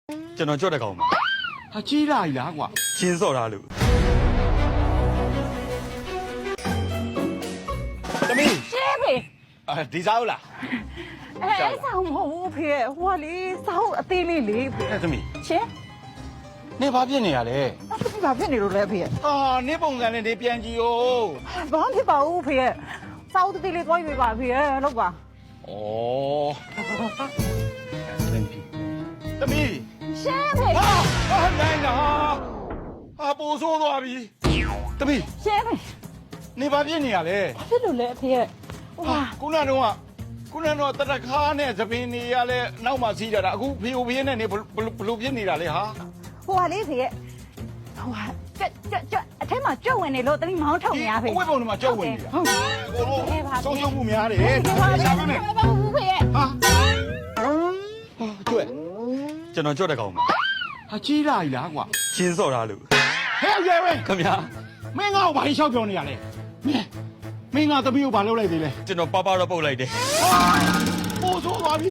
ကျွန်တော်ကြွတဲ့ကောင်ပါ ဟာကြီးလာပြီလားကွာ ရှင်းစော့ထားလို့ သမီး ရှင်းဖေ ဒီစားဟုတ်လား အဲဆောင်းမဟုတ်ဘူးဖေဟိုကလေဆောင်းအသေးလေးလေးဖေ အဲ့သမီး ရှင်း နေဘာဖြစ်နေရလဲ အခုဘာဖြစ်နေလို့လဲဖေ ဟာနေပုံစံနဲ့နေပြန်ကြည့်ဦး ဘာမှဖြစ်ပါဘူးဖေဆောင်းအသေးလေးသွားရွေးပါဖေလောက်ပါ ဩသမီး ရှင်းဖေ ဟာနိုင်လားဟာပို့ဆိုးသွားပြီသမီး ရှင်းဖေ နေဘာဖြစ်နေရလဲ ဘာဖြစ်လို့လဲဖေဟို ဟာ ဟာ ခုနကတော့တတခါနဲ့သပင်နေရလဲနောက်မှစီးကြတာအခုဖေဖေနဲ့နေဘလို့ဖြစ်နေတာလဲဟာ ဟိုဟာလေးဖေဟိုဟာကြွအထက်မှာကြွဝင်နေလို့တတိမောင်းထောင်နေရဖေ အဝိပုံတွေမှာကြောက်ဝင်နေတာ ဟုတ် ကိုလိုဆုံးရှုံးမှုများတယ် ဘာ ရှာပါမယ် ဘာဘူးဖေ ဟာကျွဲ့ ကျွန်တော်ကြွတဲ့ကောင်ပါ ဟာကြီးလာပြီလားကွာ ရှင်းစော့ထားလို့ ဟဲ့ရဲဝဲ ခင်ဗျာ မင်းငါ့ကိုဘာလို့ရှောက်ပြောနေရလဲမင်းငါသမီးကိုဘာလုပ်လိုက်သေးလဲ ကျွန်တော်ပါတော့ပုတ်လိုက်တယ် ပို့ဆိုးသွားပြီ